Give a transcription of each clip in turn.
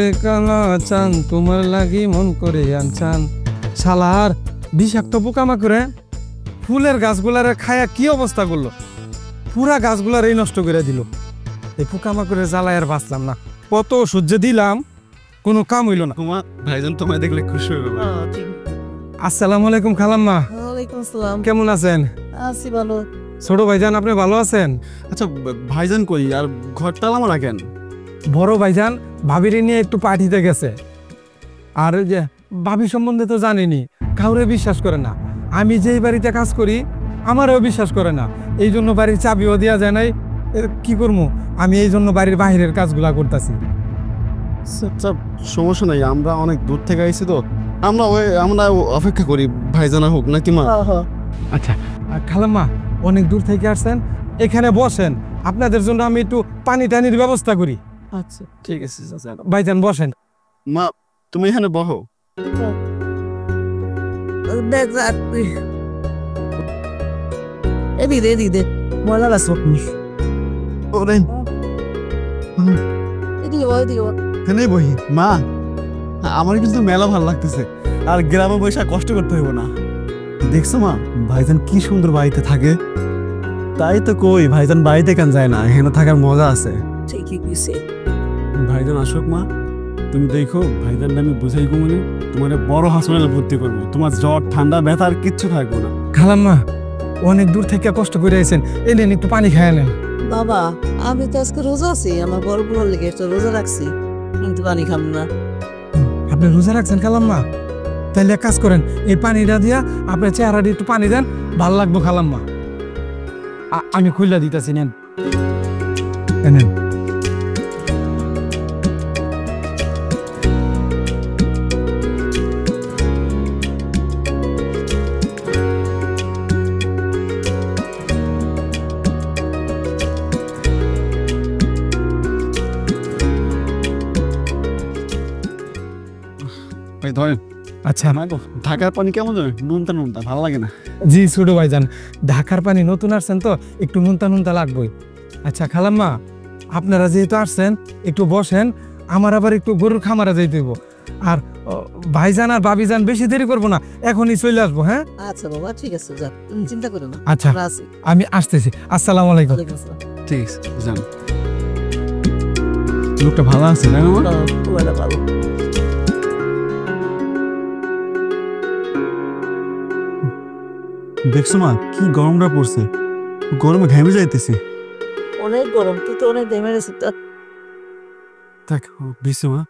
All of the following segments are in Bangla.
ওরে কালা চান তোমার লাগি মন করে আনছান। শালার বিষাক্ত পোকামাকড়ে ফুলের গাছগুলারে খায়া কি অবস্থা করলো, পুরা গাছগুলার নষ্ট করে দিল। এই পোকামাকড়ের জ্বালায় আর বাঁচলাম না, কত সহ্য দিলাম, কোনো কাম হইল না। তোমার ভাইজান তোমায় দেখলে খুশি হইব। আসসালামু আলাইকুম খালাম্মা। ওয়ালাইকুম আসসালাম। কেমন আছেন? আছি ভালো। ছোট ভাইজান আপনি ভালো আছেন? আচ্ছা ভাইজান কই আর ঘর তালা মারা কেন? বড় ভাইজান ভাবিরে নিয়ে একটু পার্টিতে গেছে। আর ওই যে ভাবি সম্বন্ধে তো জানিনি, কাউরে বিশ্বাস করে না। আমি যেই বাড়িতে কাজ করি আমারও বিশ্বাস করে না, এই জন্য বাড়ির চাবিও দেওয়া যায় নাই। কি করবো, আমি এই জন্য বাড়ির বাহিরের কাজগুলা করতেছি। আচ্ছা সমস্যা নাই, আমরা অনেক দূর থেকে আইছি তো, আমরা অপেক্ষা করি ভাইজান হোক নাকি মা? আচ্ছা খালাম্মা, অনেক দূর থেকে আসছেন, এখানে বসেন, আপনাদের জন্য আমি একটু পানি টানির ব্যবস্থা করি। আচ্ছা ঠিক আছে ভাইজান বসেন। মা তুমি এখানে বসো। এদিকে ময়লা গাছ ওরে এখানে বহি। মা আমার কিন্তু মেলা ভালো লাগতেছে, আর গ্রামে বসে কষ্ট করতে হইব না। দেখছো মা ভাইজান কি সুন্দর বাড়িতে থাকে। তাই তো কই ভাইজান বাড়িতে কেন যায় না, এখানে থাকার মজা আছে। ঠিকই কইছে। ভাইজান আসুক মা, তুমি দেখো ভাইজান আমি বুঝাই মানে তোমার বড় হাসপাতালে ভর্তি করবো, তোমার জ্বর ঠান্ডা ব্যথা আর কিচ্ছু থাকবো না। খালাম্মা অনেক দূর থেকে কষ্ট করে আইছেন, এনেন একটু পানি খায় নেন। বাবা আমি তো আজকে রোজা আছি, আমার বড় বোনের লেগে একটা রোজা রাখছি, কিন্তু পানি খাম না। আপনি রোজা রাখছেন খালাম্মা? তাহলে এক কাজ করেন, এই পানিটা দিয়া আপনার চেহারাটি একটু পানি দেন, ভালো লাগবো খালাম্মা। আমি খুললা দিতেছি, নেন নেন। ধরেন। আচ্ছা ঢাকার পানি কেমন জানেন? নুনতা নুনতা ভালো লাগে না। জি ছোট ভাইজান, ঢাকার পানি নতুন আসছেন তো একটু নুনতা নুনতা লাগবেই। আচ্ছা খালাম্মা, আপনারা যেহেতু আসছেন একটু বসেন, আমার আবার একটু গরুর খামারে যাইতে হইব। আর ভাইজান আর ভাবিজান বেশি দেরি করবো না, এখনই চলে আসবো। হ্যাঁ আচ্ছা বাবা ঠিক আছে, যা চিন্তা করো না। আচ্ছা আমি আসতেছি। আসসালামু আলাইকুম। ঠিক আছে যান। লোকটা ভালো আছে না? ভালো। দেখছো মা কি গরমটা পড়ছে, গরমে ঘেমে যাইতেছি। অনেক গরম, তুই তো অনেক ঘেমে গেছিস। দেখ বিশু মা,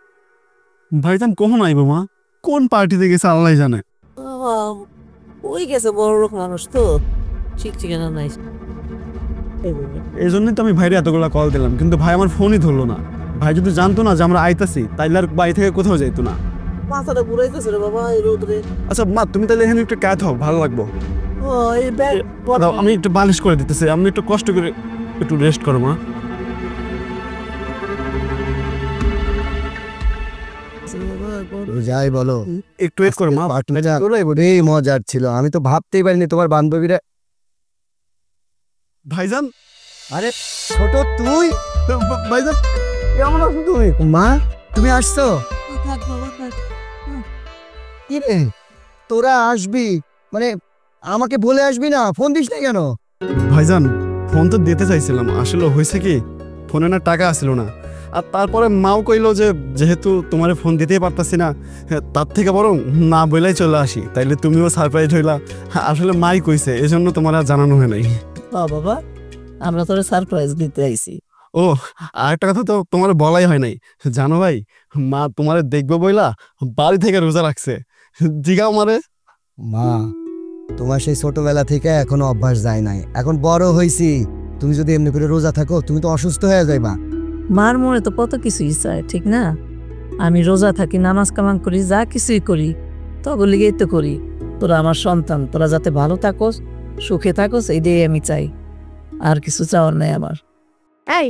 ভাইজান কখন আইব মা? কোন পার্টিতে গেছে আল্লাহ জানে। ওই গেছে বড় লোক মানুষ তো, ঠিক ঠিকানা নাই। এই জন্যই তো আমি ভাইরে এতগুলা কল দিলাম, কিন্তু ভাই আমার ফোনই ধরলো না। ভাই যদি জানতো না যে আমরা আইতাছি তাইলে আর বাড়ি থেকে কোথাও যাইতো না। মাথাটা ঘুরাইতেছে রে বাবা এই রোদরে। আচ্ছা মা তুমি তাহলে এখানে একটু কাজ হও, ভালো লাগবো। আমি একটু বালিশ করে দিতেছি, আপনি একটু কষ্ট করে একটু রেস্ট করো মা। যাই বলো, একটু ওয়েট করো মা। এই মজার ছিল, আমি তো ভাবতেই পারিনি তোমার বান্ধবীরা। ভাইজান আরে ছোট তুই, ভাইজান কেমন আছো তুমি? মা তুমি আসছো? কি রে তোরা আসবি মানে আমাকে বলে আসবি না, ফোন দিস না কেন? ভাইজান ফোন তো দিতে চাইছিলাম, আসলে হয়েছে কি ফোনে না টাকা আসলো না, আর তারপরে মাও কইলো যে যেহেতু তোমার ফোন দিতেই পারতাছি না, তার থেকে বরং না বলেই চলে আসি, তাইলে তুমিও সারপ্রাইজ হইলা। আসলে মাই কইছে, এজন্য তোমার আর জানানো হয় নাই। বাবা আমরা তোরে সারপ্রাইজ দিতে আইছি। ও আরেকটা কথা তো তোমার বলাই হয় নাই, জানো ভাই মা তোমারে দেখবো বইলা বাড়ি থেকে রোজা রাখছে। জিগাও মারে। মা তোমার সেই ছোটবেলা থেকে এখনো অভ্যাস যায় নাই, এখন বড় হইছি, তুমি যদি এমনি করে রোজা থাকো তুমি তো অসুস্থ হয়ে যাইবা। মার মনে তো কত কিছুই চায়, ঠিক না? আমি রোজা থাকি, নামাজ কামান করি, যা কিছুই করি তখন লিগেই তো করি। তোরা আমার সন্তান, তোরা যাতে ভালো থাকোস, সুখে থাকোস, এইটাই আমি চাই, আর কিছু চাওয়ার নাই আমার। এই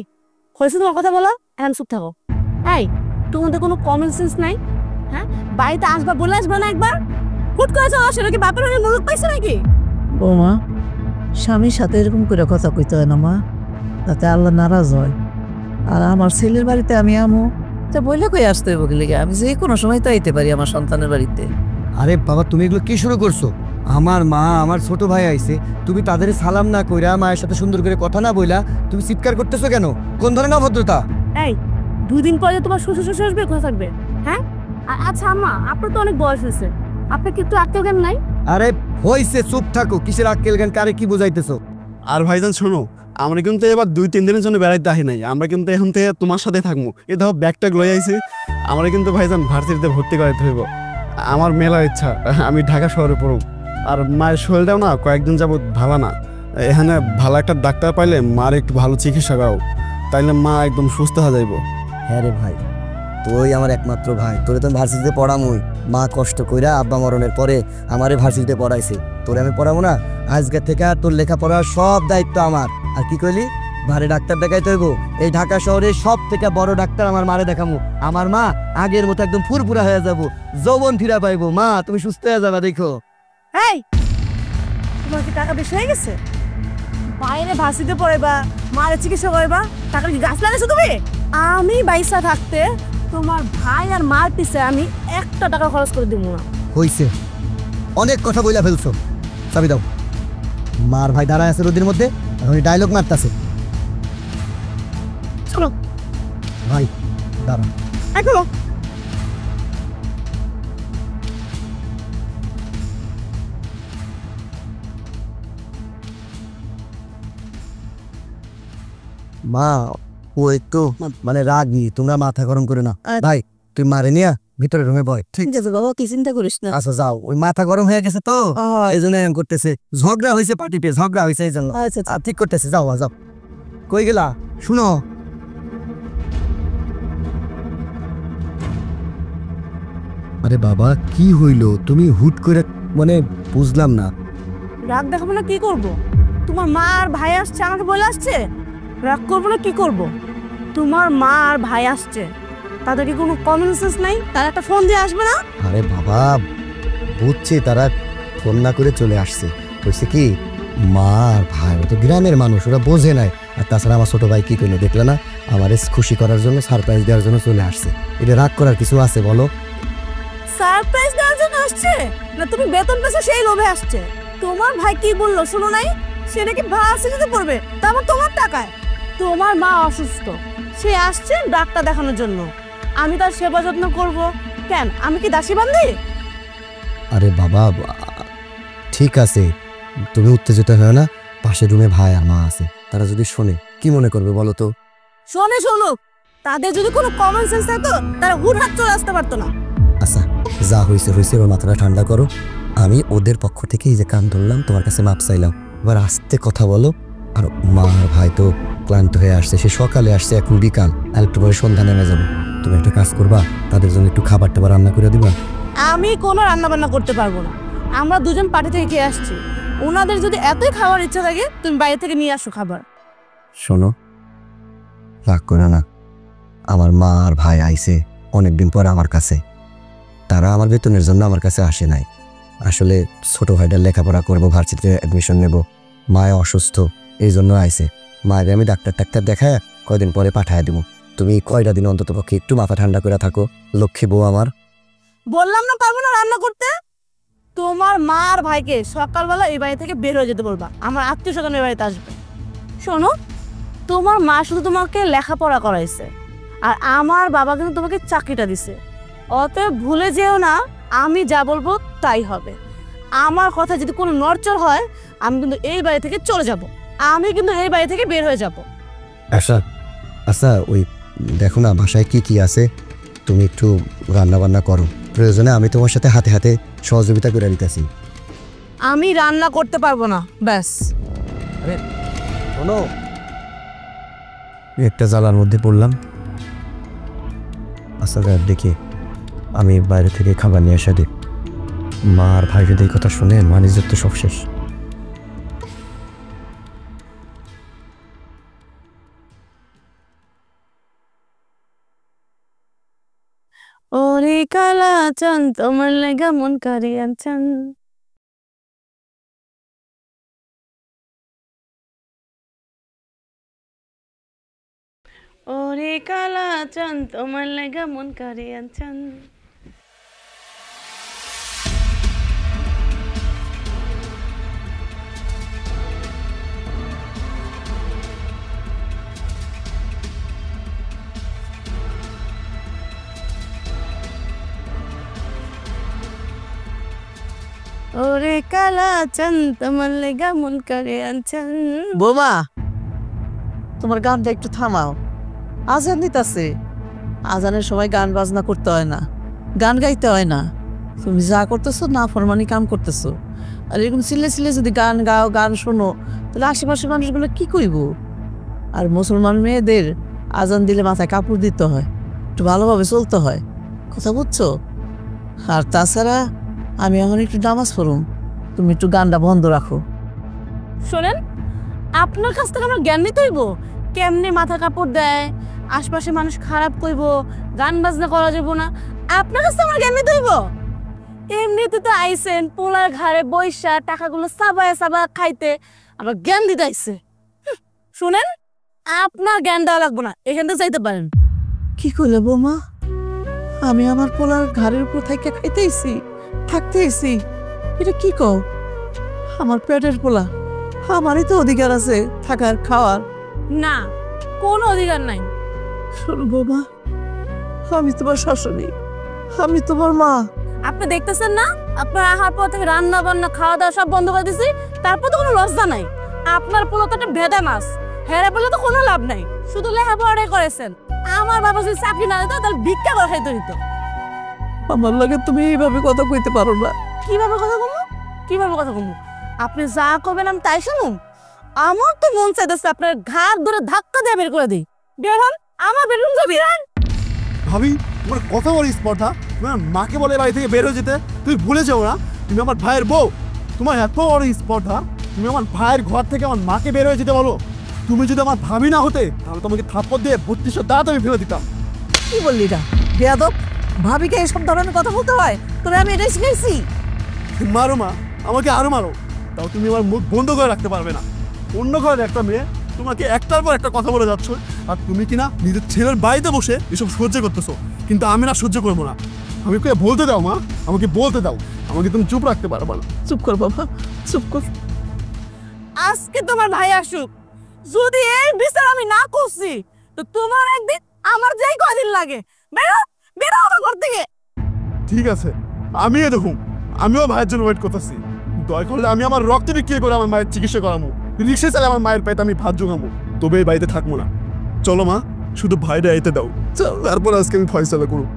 হয়েছে তোমার কথা বলো, এখন চুপ থাকো। এই তোমাদের কোনো কমন সেন্স নাই? হ্যাঁ বাড়িতে আসবা বলে আসবা না একবার? হুট করে যাওয়া সেটা কি বাপের অনেক মদত পাইছে নাকি? বৌমা স্বামীর সাথে এরকম করে কথা কইতে হয় না মা, তাতে আল্লাহ নারাজ হয়। আর আমার ছেলের বাড়িতে আমি আমো, তা বললে কই আসতে হইব কি লিগা? আমি যে কোনো সময় তো আইতে পারি আমার সন্তানের বাড়িতে। আরে বাবা তুমি এগুলো কি শুরু করছো? আমার মা আমার ছোট ভাই আইছে, তুমি তাদের সালাম না কইরা মায়ের সাথে সুন্দর করে কথা না বইলা তুমি চিৎকার করতেছো কেন? কোন ধরনের অভদ্রতা? এই 2 দিন পরে তোমার শ্বশুর শ্বশুর আসবে, কোথা থাকবে? হ্যাঁ আচ্ছা আম্মা, আপনার তো অনেক বয়স হয়েছে, আপনার কি একটু আত্মীয় জ্ঞান নাই? আরে হইছে, চুপ থাকো। কিসের আক্কেল জ্ঞান, কারে কি বুঝাইতেছো? আর ভাইজান শোনো, আমরা কিন্তু এবার 2-3 দিনের জন্য বেড়াইতে আহি নাই, আমরা কিন্তু এখন থেকে তোমার সাথে থাকবো। এ দেখো ব্যাগটা লয়ে আইছি, আমরা কিন্তু ভাইজান ভার্সিটিতে ভর্তি করাইতে হইব। আমার মেলা ইচ্ছা আমি ঢাকা শহরে পড়ব। আর মায়ের শরীরটাও না কয়েকদিন যাবত ভালো না, এখানে ভালো একটা ডাক্তার পাইলে মার একটু ভালো চিকিৎসা করাও, তাইলে মা একদম সুস্থ হয়ে যাইব। হ্যাঁ রে ভাই, তুই আমার একমাত্র ভাই, তোরে তো ভার্সিটিতে পড়ামুই। মা কষ্ট কইরা আব্বা মরণের পরে আমারে ভার্সিটিতে পড়াইছে, তোরে আমি পড়াবো না? আজকের থেকে আর তোর লেখাপড়ার সব দায়িত্ব আমার। আর কি কইলি, ভারে ডাক্তার দেখাইতে হইব? এই ঢাকা শহরে সব থেকে বড় ডাক্তার আমার মারে দেখামু। আমার মা আগের মতো একদম ফুরফুরা হয়ে যাবো, যৌবন ফিরা পাইবো। মা তুমি সুস্থ হয়ে যাবা, দেখো। এই তোমার কি টাকা বেশি হয়ে গেছে? বাইরে ভাসিতে পড়েবা, মারে চিকিৎসা করবা, টাকা কি গাছ লাগাইছো তুমি? আমি বাইসা থাকতে তোমার ভাই আর মার পিছে আমি 1 টাকা খরচ করে দিব না। হইছে, অনেক কথা বইলা ফেলছো। চাবি দাও। মার ভাই দাঁড়ায় আছে রোদের মধ্যে, এখন ডায়লগ মারতাছে। চলো ভাই দাঁড়ান। এখনো মা ও একটু মানে রাগি, তোমরা মাথা গরম করে না। ভাই তুই মারে নিয়া ভিতরে রুমে বয়। ঠিক আছে বাবা, কি চিন্তা করিস না। আচ্ছা যাও, ওই মাথা গরম হয়ে গেছে তো এই জন্য এরকম করতেছে। ঝগড়া হয়েছে, পার্টিতে ঝগড়া হয়েছে এই জন্য। আচ্ছা আচ্ছা। ঠিক করতেছে, যাও যাও। কই গেলা? শুনো, আরে বাবা কি হইলো? তুমি হুট করে মানে বুঝলাম না। রাগ দেখাবো না কি করব? তোমার মা আর ভাই আসছে, আমাকে বলে আসছে রাগ করবো না কি করব? তোমার মা আর ভাই আসছে, তাদের কি কোনো কমন সেন্স নাই? তারা একটা ফোন দিয়ে আসবে না? আরে বাবা বুঝছি, তারা ফোন না করে চলে আসছে। হয়েছে কি, মা আর ভাই ও তো গ্রামের মানুষ, ওরা বোঝে নাই। আর তাছাড়া আমার ছোট ভাই কি করলো দেখলে না, আমার খুশি করার জন্য, সারপ্রাইজ দেওয়ার জন্য চলে আসছে। এটা রাগ করার কিছু আছে বলো? সারপ্রাইজ দেওয়ার জন্য আসছে না তুমি বেতন পেছো সেই লোভে আসছে? তোমার ভাই কি বললো শুনো নাই? সে নাকি ভার্সিটিতে পড়বে, তারপর তোমার টাকায়। তোমার মা অসুস্থ, সে আসছে ডাক্তার দেখানোর জন্য, আমি তার সেবা যত্ন করব। কেন, আমি কি দাসী বান্ধি? আরে বাবা ঠিক আছে, তুমি উত্তেজিত হও না। পাশের রুমে ভাই আর মা আছে, তারা যদি শোনে কি মনে করবে বলো তো? শোনে শুনুক, তাদের যদি কোনো কমন সেন্স থাকতো তারা হুটহাট চলে আসতে পারতো না। আচ্ছা যা হয়েছে হয়েছে, ওর মাথাটা ঠান্ডা করো। আমি ওদের পক্ষ থেকে এই যে কান ধরলাম, তোমার কাছে মাপ চাইলাম, এবার আস্তে কথা বলো। আর মা আর ভাই তো ক্লান্ত হয়ে আসছে, সে সকালে আসছে, এখন বিকাল, আর একটু পরে সন্ধ্যা নেমে যাবে। তুমি একটা কাজ করবা, তাদের জন্য একটু খাবার টাবার রান্না করে দিবা। আমি কোনো রান্না বান্না করতে পারবো না, আমরা দুজন পার্টি থেকে খেয়ে আসছি। ওনাদের যদি এতই খাওয়ার ইচ্ছা থাকে তুমি বাইরে থেকে নিয়ে আসো খাবার। শোনো, রাগ করে না, আমার মা আর ভাই আইছে অনেকদিন পর আমার কাছে। তারা আমার বেতনের জন্য আমার কাছে আসে নাই, আসলে ছোট ভাইটার লেখাপড়া করবো, ভার্সিটিতে অ্যাডমিশন নেব। মায় অসুস্থ, এই জন্য আইছে। মায়ের আমি ডাক্তার টাক্তার দেখায় কয়দিন পরে পাঠায় দিব। তুমি কয়টা দিন অন্তত পক্ষে একটু মাথা ঠান্ডা করে থাকো, লক্ষ্মী বউ আমার। বললাম না পারবো না রান্না করতে। তোমার মা আর ভাইকে সকালবেলা এই বাড়ি থেকে বের হয়ে যেতে বলবা, আমার আত্মীয় স্বজন এই বাড়িতে আসবে। শোনো, তোমার মা শুধু তোমাকে লেখাপড়া করাইছে, আর আমার বাবা কিন্তু তোমাকে চাকরিটা দিছে। অতএব ভুলে যেও না, আমি যা বলবো তাই হবে। আমার কথা যদি কোনো নড়চড় হয়, আমি কিন্তু এই বাড়ি থেকে চলে যাব, আমি কিন্তু এই বাড়ি থেকে বের হয়ে যাব। আচ্ছা আচ্ছা, ওই দেখো না বাসায় কি কি আছে, তুমি একটু রান্না বান্না করো, প্রয়োজনে আমি তোমার সাথে হাতে হাতে সহযোগিতা করে দিতেছি। আমি রান্না করতে পারবো না, ব্যাস। শোনো, একটা জ্বালার মধ্যে পড়লাম। আচ্ছা দেখি, আমি বাইরে থেকে খাবার নিয়ে এসে দিই। মা আর ভাই যদি এই কথা শুনে, মা নিজের তো সব শেষ। ওরে কালা চান তোমার লেগা মন করে আনছান। ওরে ওরে কালা চান তোমার লাগা মন করে আনচান। ওরে কালা চান তোমার লাগা মন করে আনচান। বোমা, তোমার গানটা একটু থামাও। আজান দিতাছে, আজানের সময় গান বাজনা করতে হয় না, গান গাইতে হয় না। তুমি যা করতেছো না ফরমানি কাম করতেছো। আর এরকম চিল্লে চিল্লে যদি গান গাও, গান শোনো, তাহলে আশেপাশের মানুষগুলো কি কইব? আর মুসলমান মেয়েদের আজান দিলে মাথায় কাপড় দিতে হয়, একটু ভালোভাবে চলতে হয়, কথা বুঝছো? আর তাছাড়া আমি এখন একটু নামাজ পড়ুম, তুমি একটু গানটা বন্ধ রাখো। শোনেন, আপনার কাছ থেকে আমরা জ্ঞান নিতে হইব কেমনে মাথা কাপড় দেয়, আশপাশে মানুষ খারাপ কইব, গান বাজনা করা যাবো না। আপনার কাছ থেকে আমরা জ্ঞান নিতে হইব? এমনিতে তো আইসেন পোলার ঘাড়ে বৈশা টাকাগুলো সাবায় সাবায় খাইতে, আবার জ্ঞান দিতে আইসে। শুনেন, আপনার জ্ঞান দেওয়া লাগবো না, এখান থেকে যাইতে পারেন। কি করলে বৌমা? আমি আমার পোলার ঘাড়ের উপর থেকে খাইতেইছি, থাকতেইছি, এটা কি কও? আমার পেটের পোলা, আমারই তো অধিকার আছে থাকার খাওয়ার। না, কোনো অধিকার নাই। শোনো বৌমা, আমি তোমার শাশুড়ি, আমি তোমার মা। আপনি দেখতেছেন না, আপনার আহার পর থেকে রান্না বান্না খাওয়া দাওয়া সব বন্ধ করে দিছি, তারপর তো কোনো লজ্জা নাই। আপনার পোলা তো একটা ভেদা মাছ, হেরা বলে তো কোনো লাভ নাই, শুধু লেখাপড়াই করেছেন। আমার বাবা যদি চাকরি না দিত তাহলে ভিক্ষা করে খাইতে হইতো। আমার লাগে তুমি এইভাবে কথা কইতে পারো না। কিভাবে কথা কমু? কিভাবে কথা কমু? আপনি যা করবেন আমি তাই শুনুন। আমার তো মন চাইতেছে আপনার ঘাট ধরে ধাক্কা দিয়ে বের করে দিই। বের হন, আমার বেডরুম তো বেরান। ভাবি, তোমার কত বড় স্পর্ধা! তোমার মাকে বলে বাড়ি থেকে বের হয়ে যেতে, তুমি ভুলে যাও না তুমি আমার ভাইয়ের বউ। তোমার এত বড় স্পর্ধা, তুমি আমার ভাইয়ের ঘর থেকে আমার মাকে বের হয়ে যেতে বলো। তুমি যদি আমার ভাবি না হতে, তাহলে তোমাকে থাপ্পড় দিয়ে 3200 দাঁত আমি ফেলে দিতাম। কি বললি এটা বেয়াদব? ভাবিকে এইসব ধরনের কথা বলতে হয়? তোরে আমি এটাই শিখাইছি। মারো মা, আমাকে আরো মারো, তাও তুমি আমার মুখ বন্ধ করে রাখতে পারবে না। অন্য ঘরের একটা মেয়ে তোমাকে একটার পর একটা কথা বলে যাচ্ছ, আর তুমি কিনা নিজের ছেলের বাড়িতে বসে এসব সহ্য করতেছো। কিন্তু আমি না সহ্য করবো না। আমাকে বলতে দাও মা, আমাকে বলতে দাও, আমাকে তুমি চুপ রাখতে পারবে না। চুপ কর বাবা, চুপ কর। আজকে তোমার ভাই আসুক, যদি এই বিচার আমি না করছি তো তোমার একদিন আমার যেই কয়দিন লাগে। বেরো, বেরো আমার ঘর থেকে। ঠিক আছে, আমিও দেখুন, আমিও ভাইয়ের জন্য ওয়েট করতেছি। দয়া করলে আমি আমার রক্ত বিক্রি করে আমার মায়ের চিকিৎসা করাবো, রিক্সা চালে আমার মায়ের পাইতে আমি ভাত জোগাবো, তবে এই বাড়িতে থাকবো না। চলো মা, শুধু ভাইরা এতে দাও, তারপর আজকে আমি ফয়সালা করব।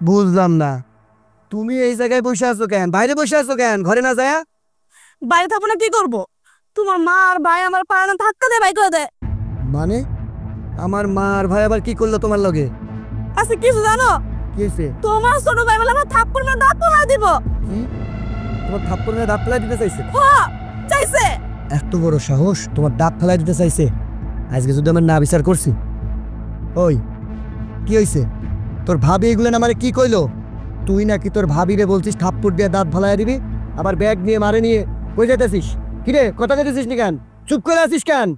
বুঝলাম না, তুমি এই জায়গায় বসে আছো কেন? বাইরে বসে আছো কেন? ঘরে না যায়? বাইরে থাকবো না, কি করবো? তোমার মা আর ভাই আমার পাড়া ধাক্কা দিয়ে বাই করে দেয়। মানে আমার মা আর ভাই আবার কি করলো তোমার লগে? আচ্ছা কিছু জানো? কি হয়েছে? তোমার ছোট ভাই বলে আমার থাপ্পড় মেরে দাঁত ফেলাই দিব। কি তোমার থাপ্পড় মেরে দাঁত ফেলাই দিতে চাইছে? হ্যাঁ, চাইছে। এত বড় সাহস, তোমার দাঁত ফেলাই দিতে চাইছে? আজকে যদি আমার না বিচার করছি। ওই কি হয়েছে? তোর ভাবি এগুলো না মানে কি কইলো? তুই নাকি তোর ভাবিরে বলছিস থাপ্পড় দিয়ে দাঁত ফেলাই দিবি, আবার ব্যাগ নিয়ে মারে নিয়ে কই যেতেছিস? কিরে, কথা যেতেছিস নি কেন? চুপ করে আছিস কেন?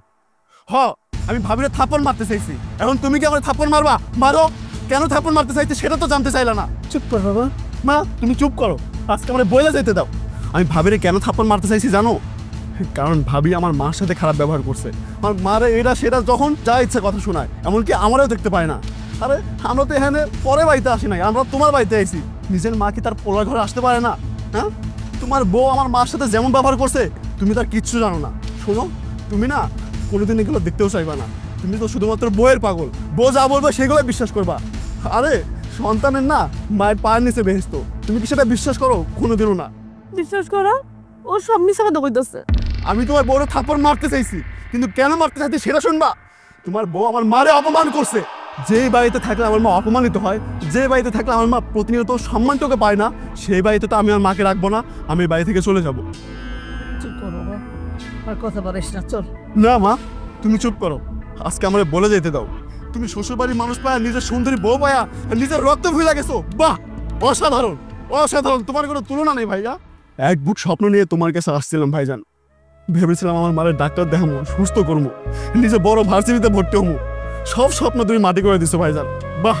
আমি ভাবিরে থাপ্পড় মারতে চাইছি, এখন তুমি কি আমার থাপ্পড় মারবা? মারো। কেন থাপ্পড় মারতে চাইতে সেটা তো জানতে চাইলা না। চুপ কর বাবা। মা, তুমি চুপ করো, আজকে আমার বইলা যেতে দাও। আমি ভাবিরে কেন থাপ্পড় মারতে চাইছি জানো? কারণ ভাবি আমার মার সাথে খারাপ ব্যবহার করছে। আমার মারে এটা সেটা যখন যা ইচ্ছা কথা শোনায়, এমনকি আমারও দেখতে পায় না। আরে আমরা তো এখানে পরে বাড়িতে আসি নাই, আমরা তোমার বাড়িতে আইছি। নিজের মা কি তার পোলার ঘরে আসতে পারে না? হ্যাঁ, তোমার বউ আমার মার সাথে যেমন ব্যবহার করছে তুমি তার কিচ্ছু জানো না। শোনো, তুমি না কোনোদিন এগুলো দেখতেও চাইবা না। তুমি তো শুধুমাত্র বউয়ের পাগল, বউ যা বলবে সেগুলো বিশ্বাস করবা। আরে সন্তানের না মায়ের পায়ের নিচে বেহেস্ত, তুমি কি সেটা বিশ্বাস করো? কোনোদিনও না। বিশ্বাস করো, ও সব মিশা কথা কইতাছে। আমি তোমার বউরে থাপ্পড় মারতে চাইছি, কিন্তু কেন মারতে চাইছি সেটা শুনবা। তোমার বউ আমার মারে অপমান করছে, যে বাড়িতে থাকলে আমার মা অপমানিত হয়, যে বাড়িতে থাকলে আমার মা প্রতিনিয়ত সম্মানটুকু পায় না, সেই বাড়িতে তো আমি আমার মাকে রাখবো না, আমি এই বাড়ি থেকে চলে যাব। চুপ করো বাবা, আর কথা বলিস না, চল। না মা, তুমি চুপ করো, আজকে আমার বলে যেতে দাও। তুমি শ্বশুরবাড়ির মানুষ পায়া, নিজের সুন্দরী বউ পায়া, নিজের রক্ত ভুলে গেছো। বাহ, অসাধারণ অসাধারণ, তোমার কোনো তুলনা নেই ভাইয়া। এক বুক স্বপ্ন নিয়ে তোমার কাছে আসছিলাম ভাইজান, ভেবেছিলাম আমার মায়ের ডাক্তার দেখাবো, সুস্থ করবো, নিজে বড় ভার্সিটিতে ভর্তি হবো। সব স্বপ্ন তুমি মাটি করে দিছো ভাইজান। বাহ,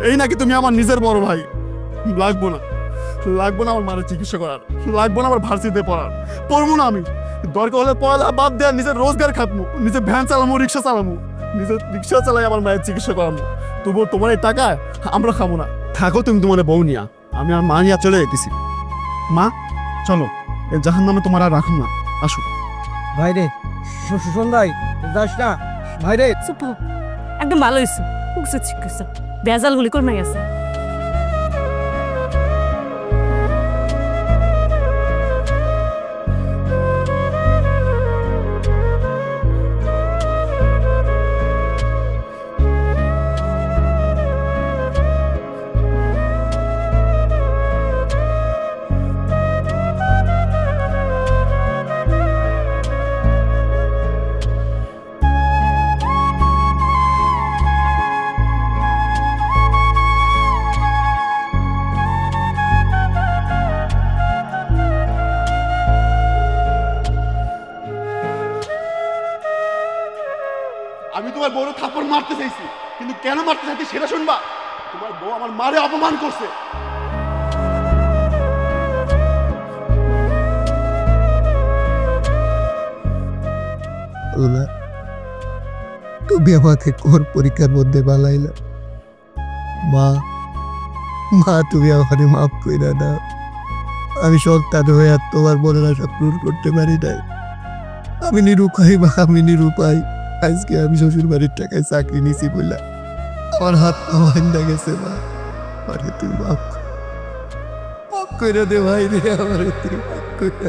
এই নাকি তুমি আমার নিজের বড় ভাই? লাগবো না, লাগবো না আমার মায়ের চিকিৎসা করার, লাগবো না আমার ভার্সিটিতে পড়ার, পড়বো না আমি। দরকার হলে পড়ালা বাদ দেওয়া, নিজের রোজগার খাটবো, নিজে ভ্যান চালাবো, রিক্সা চালাবো, নিজের রিক্সা চালাই আমার মায়ের চিকিৎসা করাবো। তবুও তোমার এই টাকা আমরা খাবো না। থাকো তুমি তোমার বউ নিয়া, আমি আর মা নিয়ে চলে যেতেছি। মা চলো, এই জাহান নামে তোমার আর রাখুন না, আসো। ভাইরে সন্ধ্যাই যাস না ভাইরে। চুপ হও। একদম ভালো হয়েছে, উঠছে ঠিক আছে, ভেজাল গুলি কমে গেছে। আমি তোমার বউরে থাপ্পড় মারতে চাইছি, কিন্তু কেন মারতে চাইছি সেটা শুনবা। তোমার বউ আমার মারে অপমান করছে। তুমি আমাকে কোন পরীক্ষার মধ্যে বালাইলা। মা মা তুমি আমাকে মাফ কইরা দাও। আমি সন্তান হয়ে আর তোমার মনের আশা পূরণ করতে পারি নাই। আমি নিরুপায় মা, আমি নিরুপায়। আজকে আমি শ্বশুর বাড়ির টাকায় চাকরি নিছি বলে আমার হাত ভাঙা গেছে। মা আমাকে তুমি মাফ করে দে ভাই রে, আমার তুমি মাফ করে।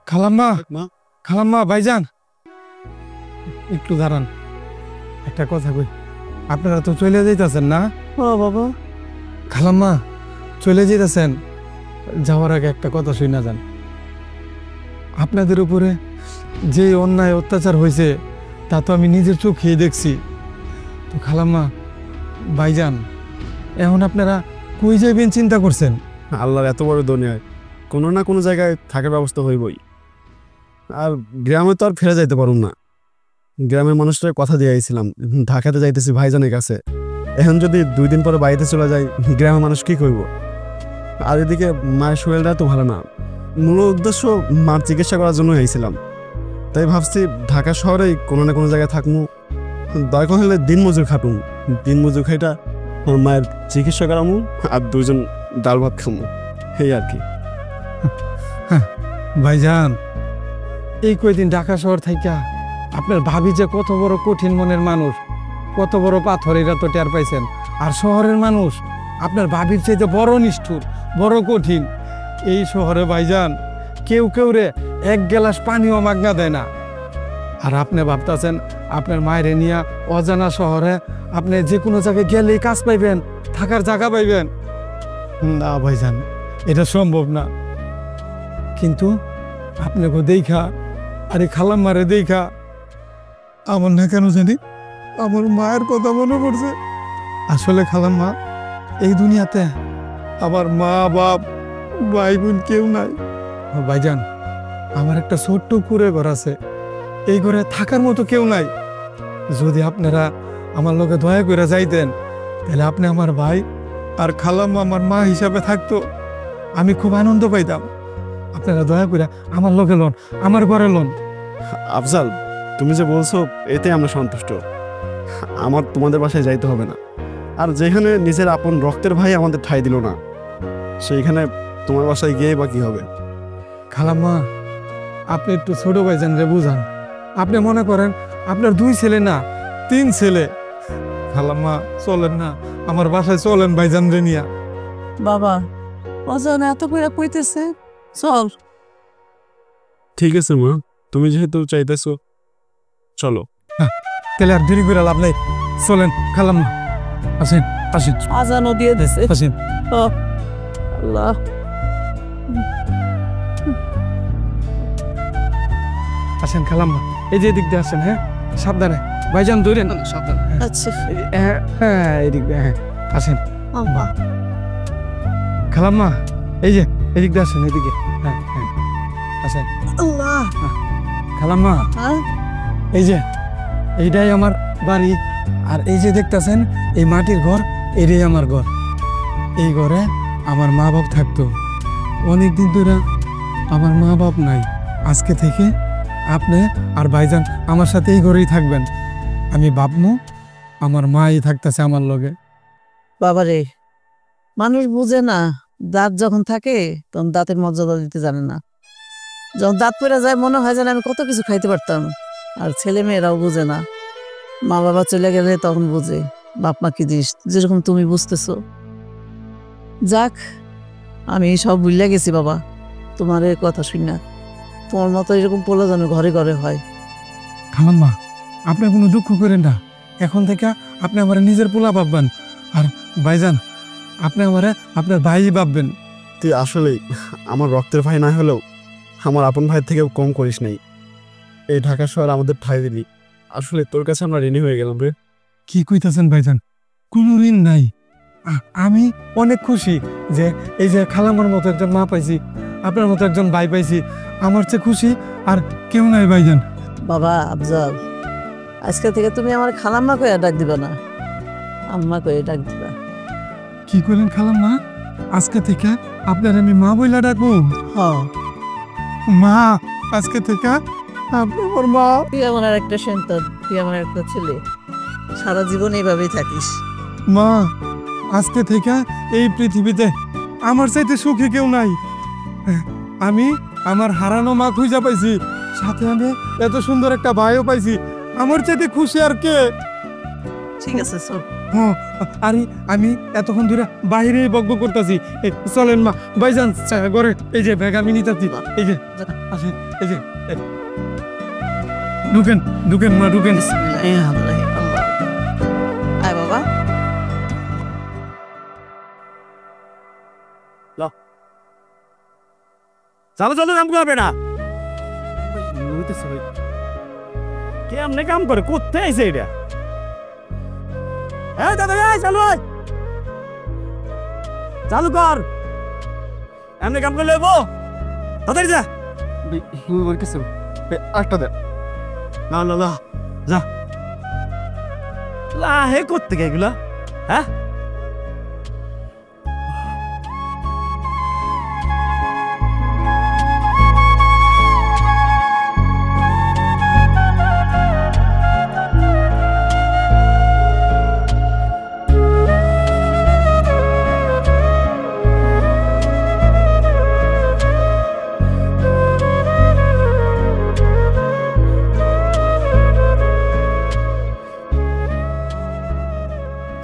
খালাম্মা মা খালাম্মা ভাইজান একটু দাঁড়ান, একটা কথা কই। আপনারা তো চলে যাইতেছেন না? ও বাবা, খালাম্মা চলে যেতেছেন, যাওয়ার আগে একটা কথা শুনে যান। আপনাদের উপরে যে অন্যায় অত্যাচার হয়েছে তা তো আমি নিজের চোখেই দেখছি। তো খালাম্মা ভাইজান, এখন আপনারা কই যাইবেন চিন্তা করছেন? আল্লাহর এত বড় দুনিয়ায় কোনো না কোনো জায়গায় থাকার ব্যবস্থা হইবই। আর গ্রামে তো আর ফিরে যাইতে পারুম না। গ্রামের মানুষটার কথা দিয়ে আইছিলাম, ঢাকাতে যাইতেছি ভাইজানের কাছে। এখন যদি 2 দিন পরে বাড়িতে চলে যাই, গ্রামের মানুষ কি করব? আর এদিকে মায়ের শরীরটা তো ভালো না। মূল উদ্দেশ্য মার চিকিৎসা করার জন্য আইছিলাম। তাই ভাবছি ঢাকা শহরেই কোনো না কোনো জায়গায় থাকবো, দরকার হলে দিন মজুর খাটুম। দিন মজুর খাইটা আমার মায়ের চিকিৎসা করামু, আর 2 জন ডাল ভাত খামু, এই আর কি। ভাইজান, এই কয়দিন ঢাকা শহর থাইকা আপনার ভাবি যে কত বড় কঠিন মনের মানুষ, কত বড় পাথর, এরা তো টের পাইছেন। আর শহরের মানুষ আপনার ভাবির চাইতে বড় নিষ্ঠুর, বড় কঠিন। এই শহরে ভাইজান কেউ কেউ রে 1 গ্লাস পানিও মাগনা দেয় না। আর আপনি ভাবতেছেন আপনার মায়ের নিয়ে অজানা শহরে আপনি যে কোনো জায়গায় গেলেই কাজ পাইবেন, থাকার জায়গা পাইবেন। না ভাইজান, এটা সম্ভব না। কিন্তু আপনাকে দেখা, আরে খালাম্মারে দেখা আমার না কেন জানি আমার মায়ের কথা মনে পড়ছে। আসলে খালাম্মা, এই দুনিয়াতে আমার মা বাপ ভাই বোন কেউ নাই। ভাইজান, আমার একটা ছোট্ট কুঁড়ে ঘর আছে, এই ঘরে থাকার মতো কেউ নাই। যদি আপনারা আমার লোকে দয়া করে যাইতেন, তাহলে আপনি আমার ভাই আর খালাম্মা আমার মা হিসাবে থাকতো, আমি খুব আনন্দ পাইতাম। আপনারা দয়া করে আমার লোকে লোন, আমার ঘরে লোন। আফজাল, তুমি যে বলছো এতে আমরা সন্তুষ্ট। আমার তোমাদের বাসায় যাইতে হবে না। আর যেখানে নিজের আপন রক্তের ভাই আমাদের ঠাঁই দিল না, সেইখানে তোমার বাসায় গিয়ে বা কি হবে? খালাম্মা, আপনি একটু ছোট ভাইজান রে বুঝান। আপনি মনে করেন আপনার 2 ছেলে না, 3 ছেলে। খালাম্মা চলেন না, আমার বাসায় চলেন ভাইজান রে নিয়া। বাবা অজান এত করে কইতেছে, চল। ঠিক আছে মা, তুমি যেহেতু চাইতেছো চলো। তাহলে আর দেরি করে লাভ নাই, চলেন খালাম্মা। আসেন আসেন আজানও দিয়ে দিছে। আসেন। আল্লাহ, আসেন খালাম্মা, এই যে এদিক দিয়ে আসেন। হ্যাঁ সাবধানে ভাইজান, ধরেন সাবধানে। আচ্ছা হ্যাঁ এদিক দিয়ে, হ্যাঁ আসেন আল্লাহ। খালাম্মা, এই যে এদিক দিয়ে আসেন, এদিকে। হ্যাঁ হ্যাঁ আসেন আল্লাহ। খালাম্মা। হ্যাঁ এই যে এইটাই আমার বাড়ি, আর এই যে দেখতেছেন এই মাটির ঘর, এটাই আমার ঘর। এই ঘরে আমার মা বাপ থাকতো, অনেকদিন ধরে আমার মা বাপ নাই। আজকে থেকে আপনি আর ভাইজান আমার সাথে এই ঘরেই থাকবেন। আমি ভাবমু আমার মাই থাকতেছে আমার লগে। বাবারে, মানুষ বুঝে না, দাঁত যখন থাকে তখন দাঁতের মর্যাদা দিতে জানে না। যখন দাঁত পড়ে যায় মনে হয় যেন আমি কত কিছু খাইতে পারতাম। আর ছেলে মেয়েরাও বুঝে না, মা বাবা চলে গেলে তখন বুঝে বাপ মা কি জিনিস, যেরকম তুমি বুঝতেছো। যাক, আমি সব ভুলে গেছি বাবা, তোমার এই কথা শুনি না। তোমার মতো এরকম পোলা যেন ঘরে ঘরে হয়। খালাম্মা, আপনি কোনো দুঃখ করেন না, এখন থেকে আপনি আমার নিজের পোলা ভাববেন। আর ভাইজান, আপনি আমারে আপনার ভাই ভাববেন। তুই আসলেই আমার রক্তের ভাই না হলেও আমার আপন ভাইয়ের থেকেও কম করিস নাই। এই ঢাকা শহর আমাদের ঠাই দিলি, আসলে তোর কাছে আমরা ঋণী হয়ে গেলাম রে। কি কইতাছেন ভাইজান? কোনো ঋণ নাই। আমি অনেক খুশি যে এই যে খালাম্মার মতো একজন মা পাইছি, আপনার মতো একজন ভাই পাইছি। আমার চেয়ে খুশি আর কেউ নাই ভাইজান। বাবা আফজাল, আজকে থেকে তুমি আমার খালাম্মা কয়ে ডাক দিবা না, আম্মা কয়ে ডাক দিবা। কি করলেন খালাম্মা? আজকে থেকে আপনার আমি মা বইলা ডাকবো? হ্যাঁ, মা, আজকে থেকে আপনি আমার মা। তুই আমার আর একটা সন্তান, তুই আমার একটা ছেলে, সারা জীবন এইভাবেই থাকিস। মা, আজকে থেকে এই পৃথিবীতে আমার চাইতে সুখী কেউ নাই। আমি আমার হারানো মা খুঁজা পাইছি, সাথে আমি এত সুন্দর একটা ভাইও পাইছি। আমার চাইতে খুশি আর কে? ঠিক আছে চল। হ্যাঁ, আরে আমি এতক্ষণ ধরে বাইরেই বকবক করতেছি। চলেন মা, ভাইজান ঘরে এই যে ব্যাগ আমি নিতেছি। এই যে আসেন, এই যে ঢুকেন ঢুকেন মা, ঢুকেন। আয় বাবা। চলো চলো, কাম করবে না কেমনে কাম করে, করতে আইছে এটা? চালু চালু কর, এমনি কাম করে লেবো তাড়াতাড়ি যা। একটা দে না না না, যা লাহে করতে গে এগুলা। হ্যাঁ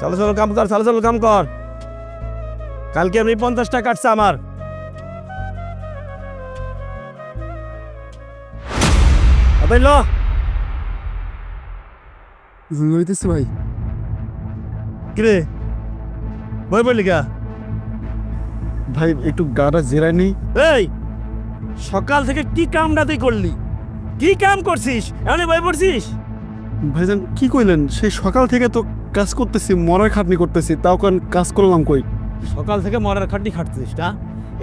চলো চলো কাম কর, চলো চলো কাম কর। কালকে আমি 50 টাকা কাটছে আমার। ভাই কিরে বই বললি কা? ভাই একটু গাটা জেরাই নেই। এই সকাল থেকে কি কামটা তুই করলি? কি কাম করছিস? এমনি বই পড়ছিস? ভাইজান কি কইলেন? সেই সকাল থেকে তো কাজ করতেছি, মরার খাটনি করতেছি, তাও কারণ কাজ করলাম কই? সকাল থেকে মরার খাটনি খাটছিস না?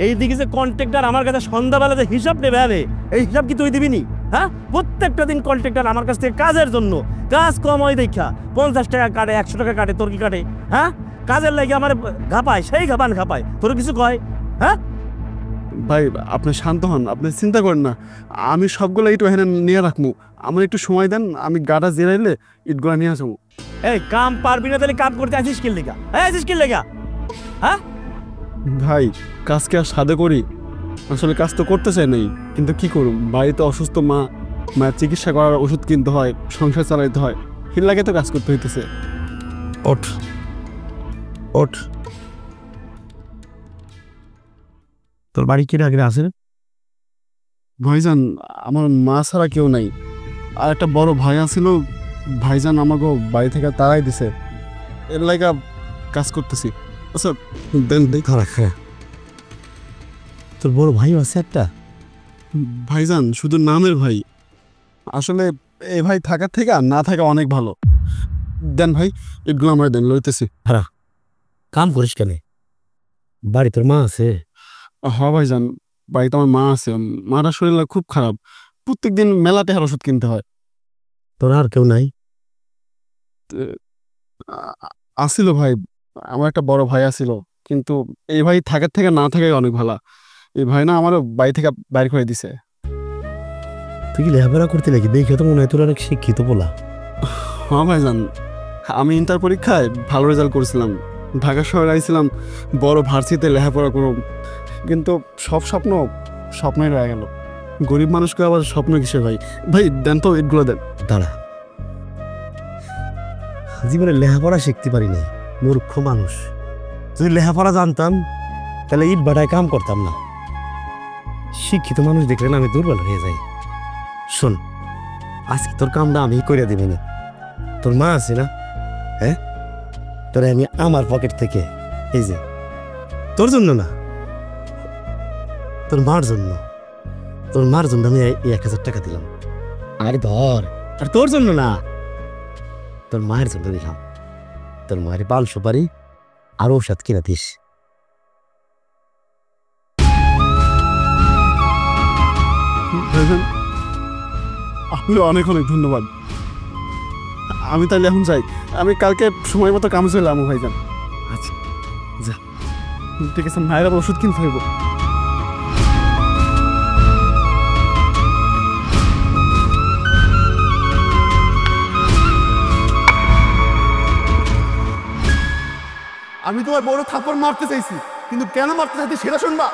এইদিকে যে কন্ট্রাক্টর আমার কাছে সন্ধ্যাবেলা যে হিসাব নেবে, আরে এই হিসাব কি তুই দিবি নি? হ্যাঁ, প্রত্যেকটা দিন কন্ট্রাক্টর আমার কাছ থেকে কাজের জন্য, কাজ কম হয় দেখা 50 টাকা কাটে, 100 টাকা কাটে, তোর কি কাটে? হ্যাঁ, কাজের লাগে আমার ঘাপায়, সেই ঘাপায়, তোর কিছু কয়? হ্যাঁ ভাই আপনি শান্ত হন, আপনি চিন্তা করেন না, আমি সবগুলো ইট এখানে নিয়ে রাখবো। আমার একটু সময় দেন, আমি গাটা জেরাইলে ইটগুলো নিয়ে আসবো। এই কাম পারবি না তাহলে কাম করতে আসিস কি লেগা? আসিস কি লেগা? হ্যাঁ ভাই কাজকে আর সাদে করি, আসলে কাজ তো করতে চাই নাই, কিন্তু কি করুম, বাড়িতে অসুস্থ মা, মায়ের চিকিৎসা করার ওষুধ কিনতে হয়, সংসার চালাইতে হয়, এর লাগে তো কাজ করতে হইতেছে। ওঠ ওঠ। তোর বাড়ি কি আগে আছে? ভাইজান আমার মা ছাড়া কেউ নাই, আর একটা বড় ভাই আছিল, ভাইজান আমাকে বাড়ি থেকে তাড়াই দিছে, এর লাগা কাজ করতেছি। আচ্ছা দেন দেই। খারাপ। তোর বড় ভাই আছে একটা? ভাইজান শুধু নামের ভাই, আসলে এই ভাই থাকার থেকে আর না থাকা অনেক ভালো। দেন ভাই, এগুলো আমরা দেন, লইতেছি। কাম করিস কেন? বাড়ি তোর মা আছে? হ্যাঁ ভাইজান, বাড়িতে আমার মা আছে, মার শরীর খুব খারাপ, প্রত্যেকদিন মেলাতে হার ওষুধ কিনতে হয়। তোর আর কেউ নাই? আসিল ভাই, আমার একটা বড় ভাই আসিল, কিন্তু এই ভাই থাকার থেকে না থাকাই অনেক ভালো। এই ভাই না আমার বাড়ি থেকে বাইর করে দিছে। তুই কি লেখাপড়া করতে নাকি? দেখে তো মনে হয় তোর অনেক শিক্ষিত বলা। হ্যাঁ ভাইজান, আমি ইন্টার পরীক্ষায় ভালো রেজাল্ট করেছিলাম, ঢাকা শহরে আইছিলাম বড় ভার্সিটিতে লেখাপড়া করব, কিন্তু সব স্বপ্নই রয়ে গেল। গরিব মানুষকে আবার স্বপ্ন কিসে ভাই? ভাই দেন তো, এগুলো দেন। দাঁড়া, জীবনে লেখাপড়া শিখতে পারি নাই, মূর্খ মানুষ। যদি লেখাপড়া জানতাম তাহলে ইট বাটায় কাম করতাম না। শিক্ষিত মানুষ দেখলে না আমি দুর্বল হয়ে যাই। শোন, আজকে তোর কামটা আমি করে দিবি না। তোর মা আছে না? হ্যাঁ, তোরে আমি আমার পকেট থেকে, এই যে তোর জন্য না, তোর মার জন্য, তোর মার জন্য আমি 1000 টাকা দিলাম। আরে ধর, আর তোর জন্য না, তোর মায়ের জন্য দিলাম। তোর মায়ের পাল সুপারি আর ঔষধ কিনা দিস। আপনাকে অনেক অনেক ধন্যবাদ। আমি তাহলে এখন যাই, আমি কালকে সময় মতো কামে চলে আমু ভাইজান। আচ্ছা যা। ঠিক আছে, মায়ের আবার ওষুধ কিনতে হইব। আমি তোমার বড় থাপ্পড় মারতে চাইছি, কিন্তু কেন মারতে চাইছি সেটা শুনবা।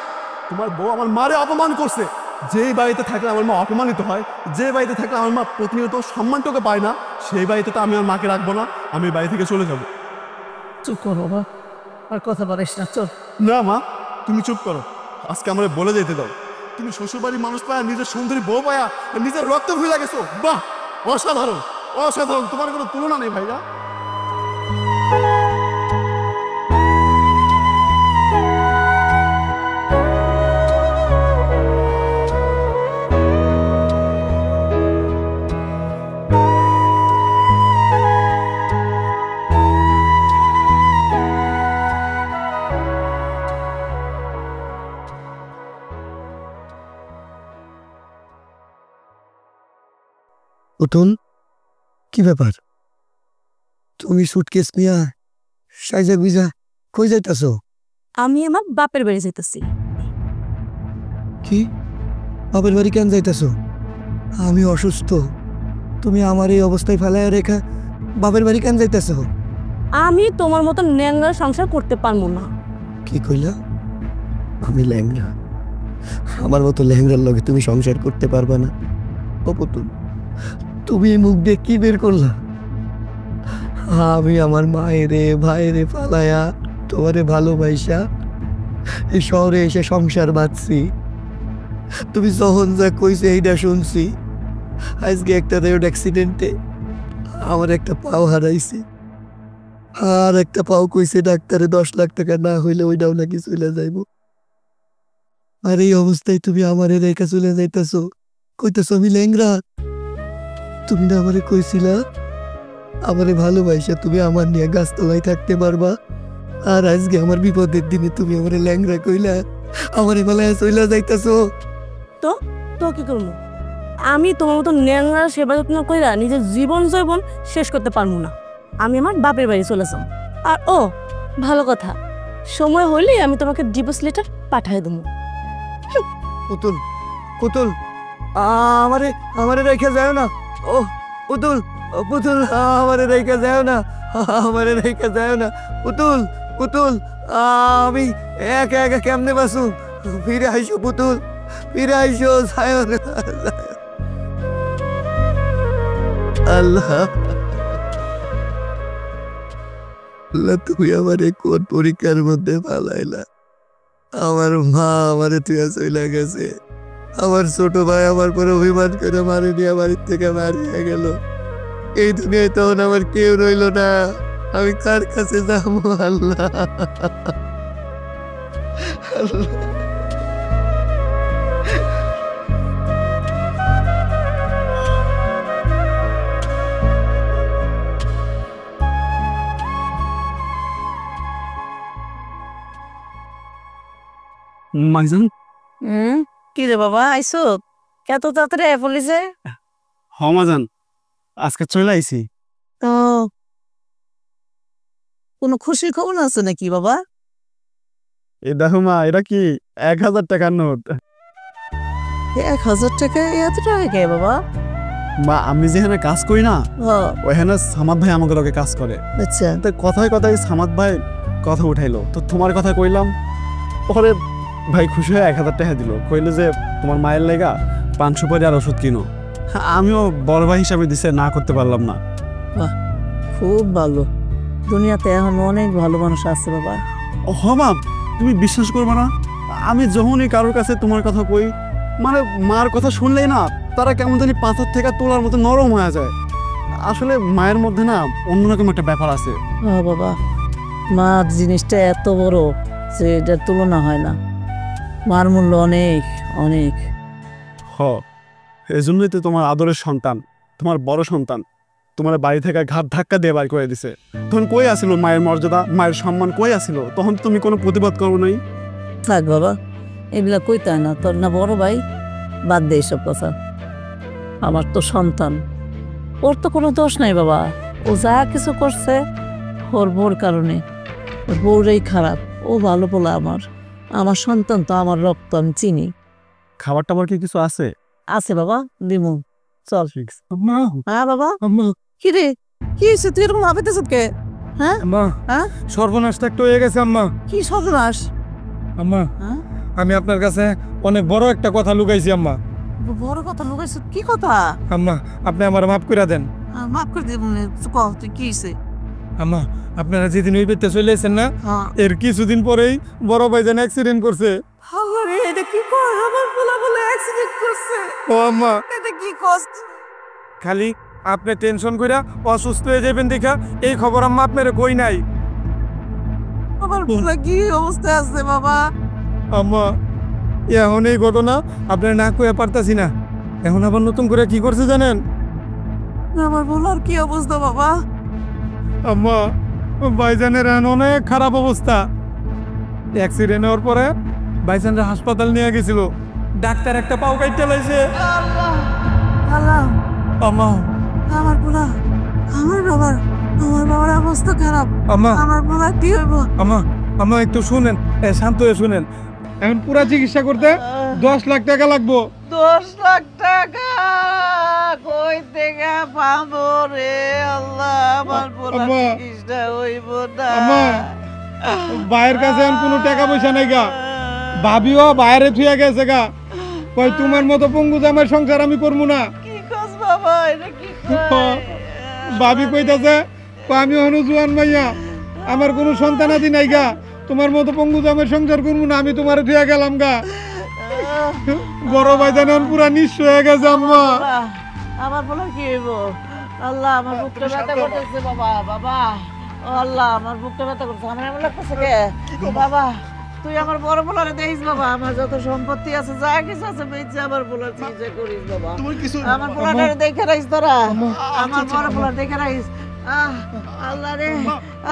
তোমার বউ আমার মারে অপমান করছে। যেই বাড়িতে থাকলে আমার মা অপমানিত হয়, যে বাড়িতে থাকলে আমার মা প্রতিনিয়ত সম্মানটুকু পায় না, সেই বাড়িতে তো আমি আমার মাকে রাখবো না, আমি বাড়ি থেকে চলে যাব। চুপ কর বাবা, আর কথা বলিস না, চল। না মা, তুমি চুপ করো, আজকে আমার বলে যেতে দাও। তুমি শ্বশুরবাড়ির মানুষ পায়া, নিজের সুন্দরী বউ পায়া, নিজের রক্ত ভুলে গেছো। বাহ, অসাধারণ অসাধারণ, তোমার কোনো তুলনা নেই ভাইরা। উঠুন, কি ব্যাপার? তুমি সুটকেস নিয়া সাইজা গুইজা কই যাইতাছো? আমি আমার বাপের বাড়ি যাইতেছি। কি বাপের বাড়ি কেন যাইতাছো? আমি অসুস্থ, তুমি আমার এই অবস্থায় ফেলায় রেখা বাপের বাড়ি কেন যাইতাছো? আমি তোমার মতো ন্যাংরা সংসার করতে পারবো না। কি কইলা? আমি ল্যাংড়া? আমার মতো ল্যাংড়ার লগে তুমি সংসার করতে পারবা না? ও পুতুল, তুমি এই মুখ দিয়ে কি বের করলা? আমি আমার মায়েরে ভাইরে পালায়া তোমারে ভালোবাসা এই শহরে এসে সংসার বাঁধছি। তুমি যখন যা কইছে এইটা শুনছি। আজকে একটা রোড অ্যাক্সিডেন্টে আমার একটা পাও হারাইছি, আর একটা পাও কইছে ডাক্তারে 10 লাখ টাকা না হইলে ওইটাও নাকি চলে যাইব। আর এই অবস্থায় তুমি আমারে রেখা চলে যাইতেছো, কইতেছো আমি ল্যাংড়া? তুমি না আমারে কইছিলা আমারে ভালোবাসা তুমি আমার নিয়ে গাছতলায় থাকতে পারবা, আর আজকে আমার বিপদের দিনে তুমি আমারে ল্যাংড়া কইলা, আমারে বেলায় চইলা যাইতেছো। তো তো কি করবো? আমি তোমার মতো ন্যাংরা সেবা যত্ন কইরা নিজের জীবন শেষ করতে পারবো না। আমি আমার বাপের বাড়ি চলে যাব। আর ও ভালো কথা, সময় হইলে আমি তোমাকে ডিভোর্স লেটার পাঠিয়ে দেবো। পুতুল, পুতুল, আমারে আমারে রেখে যাও না। ও পুতুল, ও পুতুল, আমারে রেখে যাও না, আমারে রেখে যাও না। পুতুল, পুতুল, আমি একা একা কেমনে বাসু? ফিরে আইসো পুতুল, ফিরে আইসো। আল্লাহ তুই আমারে কোন পরীক্ষার মধ্যে পালাইলা। আমার মা আমারে তুই চলে গেছে, আমার ছোট ভাই আমার পরে অভিমান করে মারি দিয়ে বাড়ির থেকে মারিয়ে গেল। এই দুনিয়ায় তখন আমার কেউ রইল না, আমি কার কাছে যাবো? আল্লাহ আল্লাহ। মাইজান, কি রে বাবা আইসো? এত তাড়াতাড়ি বলিছে? মাজান আজকে চলে আইছি। তো কোনো খুশির খবর আছে নাকি বাবা? এ দেখো মা, এটা কি 1000 টাকার নোট। 1000 টাকা? এত টাকা কে বাবা? মা, আমি যেখানে কাজ করি না, হ্যাঁ। ওখানে সামাদ ভাই আমাকে লগে কাজ করে। আচ্ছা। তো কথায় কথায় সামাদ ভাই কথা উঠাইলো, তো তোমার কথা কইলাম। পরে ভাই খুশি হয়ে 1000 টাকা দিল, কইলো যে তোমার মায়ের লেগা 500 পরে আর ওষুধ কিনো। আমিও বড় ভাই হিসাবে দিছে, না করতে পারলাম না। বাহ, খুব ভালো। দুনিয়াতে এখন অনেক ভালো মানুষ আছে বাবা। মা, তুমি বিশ্বাস করবে না, আমি যখনই কারোর কাছে তোমার কথা কই, মানে মার কথা শুনলেই না তারা কেমন জানি পাথর থেকে তোলার মতো নরম হয়ে যায়। আসলে মায়ের মধ্যে না অন্যরকম একটা ব্যাপার আছে। বাবা, মার জিনিসটা এত বড় যে এটার তুলনা হয় না। মার মূল্য অনেক অনেক। এই জন্যই তো তোমার আদরের সন্তান, তোমার বড় সন্তান তোমার বাড়ি থেকে ঘাট ধাক্কা দিয়ে বাড়ি করে দিছে। তখন কই আসিল মায়ের মর্যাদা, মায়ের সম্মান কই আসিল? তখন তুমি কোনো প্রতিবাদ করো নাই। থাক বাবা, এগুলা কইতে হয় না। তোর না বড় ভাই, বাদ দে এসব কথা। আমার তো সন্তান, ওর তো কোনো দোষ নাই বাবা। ও যা কিছু করছে ওর বউর কারণে। ওর বউরাই খারাপ, ও ভালো বলে আমার সন্তান তো আমার রক্ত, আমি চিনি। খাবার টাবার কি কিছু আছে? আছে বাবা, দিমু। চল। আম্মা, হ্যাঁ বাবা। আম্মা, কি রে, কি হয়েছে? তুই এরকম ভাবিতেছ কে? হ্যাঁ আম্মা, হ্যাঁ, সর্বনাশটা একটু হয়ে গেছে আম্মা। কি সর্বনাশ? আম্মা, হ্যাঁ, আমি আপনার কাছে অনেক বড় একটা কথা লুকাইছি আম্মা। বড় কথা লুকাইছ? কি কথা? আম্মা, আপনি আমার মাফ করে দেন। মাফ করে দিব। কহ তুই কি হয়েছে? আম্মা, আপনারা যেদিন ওই বেতে চলে এসেছেন না, হ্যাঁ। এর কিছুদিন পরেই বড় ভাইজান অ্যাক্সিডেন্ট করছে। আরে এটা কি কর? আমার পোলা বলে অ্যাক্সিডেন্ট করছে। ও আম্মা, এটা কি কষ্ট? খালি আপনি টেনশন কইরা অসুস্থ হয়ে যাবেন দেখা এই খবর আম্মা আপনার কই নাই। আমার পোলা কি অবস্থায় আছে বাবা? আম্মা, এখন এই ঘটনা আপনার না কইয়া পারতাছি না। এখন আবার নতুন করে কি করছে জানেন? আমার পোলার কি অবস্থা বাবা? আম্মা, ভাইজানের এখন অনেক খারাপ অবস্থা। অ্যাক্সিডেন্ট হওয়ার পরে ভাইজানরা হাসপাতাল নিয়ে গেছিল, ডাক্তার একটা পাও কাইটে লাইছে। আল্লাহ, আম্মা, আমার পোলা, আমার বাবার অবস্থা খারাপ। আম্মা, আমার পোলা কি হইব? আম্মা, আম্মা একটু শুনেন, শান্ত হয়ে শুনেন। এখন পুরা চিকিৎসা করতে 10 লাখ টাকা লাগবো। 10 লাখ টাকা কই থেকে পাবো রে আল্লাহ? আমার পোলা আম্মা, চিকিৎসা হইব না। আম্মা, ভাইয়ের কাছে এখন কোনো টাকা পয়সা নাই গা। ভাবিও বাইরে থুয়া গেছে গা, কই তোমার মতো পঙ্গু জামাই সংসার আমি করবো না। কি কস বাবা? এটা কি কয়? ভাবি কইতাছে, আমি হনু জুয়ান মাইয়া, আমার কোনো সন্তানাদি নাই গা, তোমার মতো পঙ্গু জামাই সংসার করবো না, আমি তোমার থুয়া গেলাম গা। বড় ভাইজান এখন পুরা নিঃস্ব হয়ে গেছে আম্মা। আমার বলা কি হইব? আল্লাহ, আমার বুকটা ব্যথা করতেছে বাবা। বাবা, ও আল্লাহ, আমার বুকটা ব্যথা করতেছে। আমার এমন লাগতেছে কে? বাবা, তুই আমার বড় পোলারে দেখিস বাবা। আমার যত সম্পত্তি আছে, যা কিছু আছে, বেঁচে আমার পোলার চিকিৎসা করিস বাবা। আমার পোলারে দেখে রাখিস তোরা, আমার বড় পোলার দেখে রাখিস। আল্লাহ রে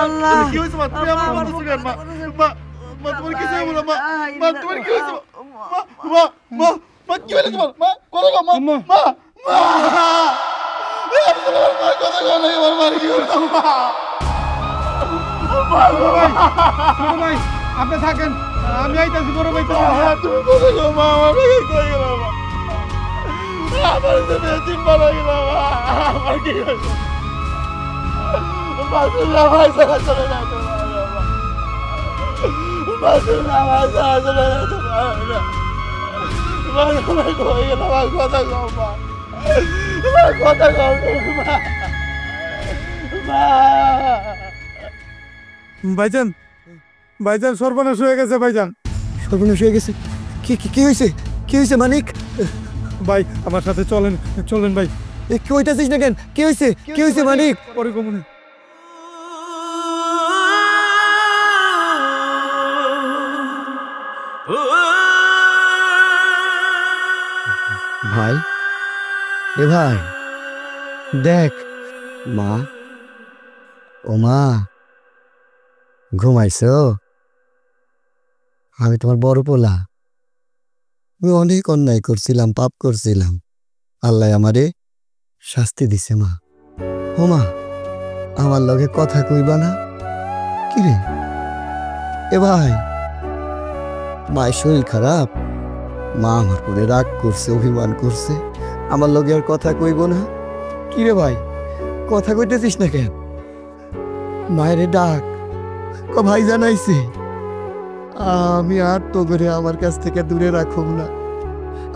আল্লাহ, কি হইছে মা? তুমি আমার বলতেছো কেন মা? মা তোমার কিছু হইব না মা? মা তোমার কি হইছে? মা কি হইছে তোমার? মা কোন গো মা? মা মা মা কথা কও না, আমার মার কি হইছে মা? বড় ভাই, আপনি থাকেন, আমি আইতাছি। বড় ভাই, তুমি কথা কও মা, আমার কি কই গেল মা? আমার জন্য চিন্তা লাগে না মা, আমার কি হইছে? বাসুল্লাহ ভাই সারা চলে যাচ্ছে বাসুল্লাহ ভাই সারা চলে যাচ্ছে মা, তোমার কই গেল মা? কথা কও মা, কথা কও মা। মা ভাইজান ভাইজান সর্বনাশ হয়ে গেছে ভাইজান। সর্বনাশ হয়ে গেছে? কি কি কি হয়েছে? কি হয়েছে মানিক? ভাই আমার সাথে চলেন চলেন ভাই। কি হইতাছিস না কেন? কি হয়েছে? কি হয়েছে মানিক? পরে কমনে। ভাই, এ ভাই দেখ, মা, ও মা, ঘুমাইছো? আমি তোমার বড় পোলা, আমি অনেক অন্যায় করছিলাম, পাপ করছিলাম, আল্লাহ আমারে শাস্তি দিছে। মা, ও মা, আমার লগে কথা কইবা না? কিরে এ ভাই, মায়ের শরীর খারাপ, মা আমার করে রাগ করছে, অভিমান করছে, আমার লগে আর কথা কইব না? কিরে ভাই, কথা কইতেছিস না কেন? মায়ের ডাক, ভাই জানাইছে আমি আর তো করে আমার কাছ থেকে দূরে রাখুম না,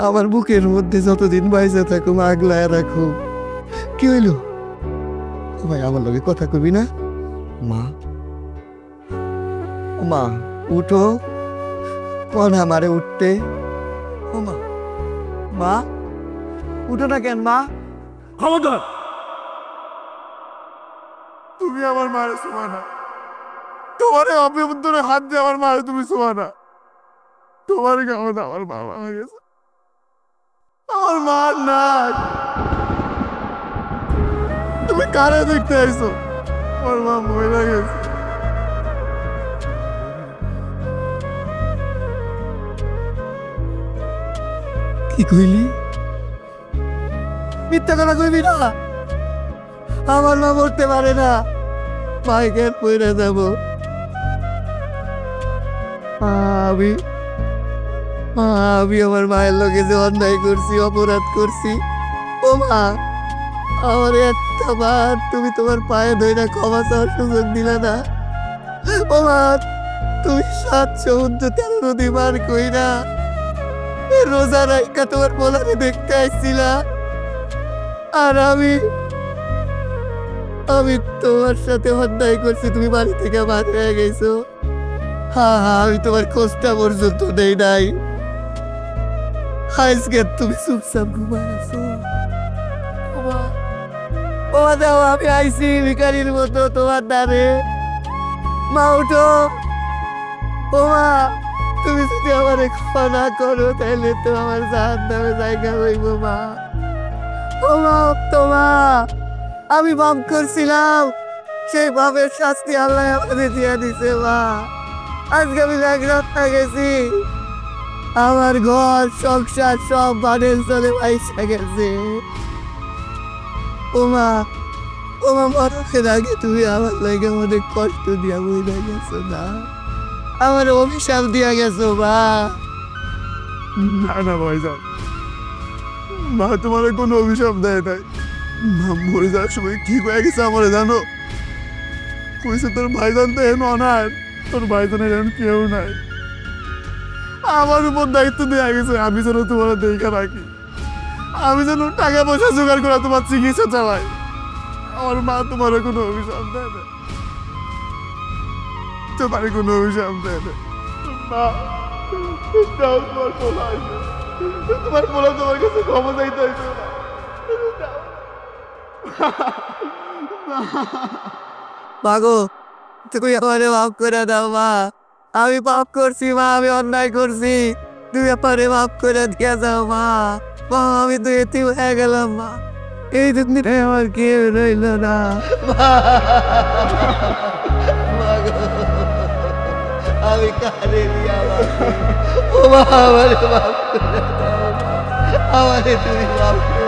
আমার বুকের মধ্যে যতদিন বাইজে থাকুম আগলায় রাখুম। কি হইল ভাই, আমার লগে কথা কইবি না? মা, মা উঠো, কোন আমারে উঠতে। ও মা, মা উঠো না কেন? মা, খবরদার, তুমি আমার মায়ের ছোঁয়া না। তোমার অভ্যন্তরে হাত দিয়ে আমার মায়ের তুমি ছোঁয়া না। তোমার কেমন আমার মা মারা গেছে, আমার মা নাই। তুমি কারে দেখতে আইছো? আমার মা মরে গেছে। কি কইলি? মিথ্যা কথা কইবি না, আমার মা মরতে পারে না, মাইকে পড়ে যাব। আমি আমি আমার মায়ের লগে যে অন্যায় করছি, অপরাধ করছি, ও মা, আমার একটা বার তুমি তোমার পায়ে ধরে ক্ষমা চাওয়ার সুযোগ দিলে না? ও মা, তুমি 7 সমুদ্র 13 নদী পার কইরা রোজা রাইকা তোমার পোলারে দেখতে আসছিলা, আর আমি তোমার সাথে অন্যায় করছি, তুমি বাড়ি থেকে বাদ হয়ে গেছো। হ্যাঁ, আমি তোমার খোঁজটা পর্যন্ত দেই নাই। আজকে তুমি চুপচাপ ঘুমাইছো। বাবা দাও, আমি আইছি ভিখারির মতো তোমার দ্বারে। মা উঠো, ও মা, তুমি যদি আমার ক্ষমা না করো তাহলে তো আমার জাহান্নামে জায়গা হইব। মা, ও মা, তোমা, আমি পাপ করছিলাম, সেই পাপের শাস্তি আল্লাহ আমাদের দিয়ে দিছে। মা, আজকে আমি জাগ্রত গেছি, আমার ঘর সংসার সব বানের চলে পয়সা গেছে। ও মা, মরণের আগে তুমি আমার লাগে অনেক কষ্ট দিয়া বইলা গেছো না, আমার অভিশাপ দিয়া গেছো। মা, না না ভাইজান, মা তোমার কোনো অভিশাপ দেয় নাই। মা মরে যাওয়ার সময় কি হয়ে গেছে আমার জানো? কইছে তোর ভাইজান তো এখন অনার, তোর ভাইজানের এখন কেউ নাই, আমার উপর দায়িত্ব দেওয়া গেছে আমি যেন তোমার দেখা রাখি, আমি যেন টাকা পয়সা জোগাড় করে তোমার চিকিৎসা চালাই। আমার মা তোমার কোনো অভিশাপ দেয় না, তোমার কোনো অভিশাপ দেয় না। মা, যাও, তোমার পোলা আসবে, তোমার পোলা তোমার কাছে ক্ষমা চাইতে হইতো না। মাগো, তুমি আমারে মাফ করে দাও। মা, আমি পাপ করছি, মা, আমি অন্যায় করছি, তুমি আমারে মাফ করে দিয়ে যাও। মা, আমি তো এতিম হয়ে গেলাম। মা, এই দুঃখে আমার কেউ রইল না। আমি কারে দিয়া ও মা, আমারে মাফ করে দাও, আমারে তুমি মাফ করে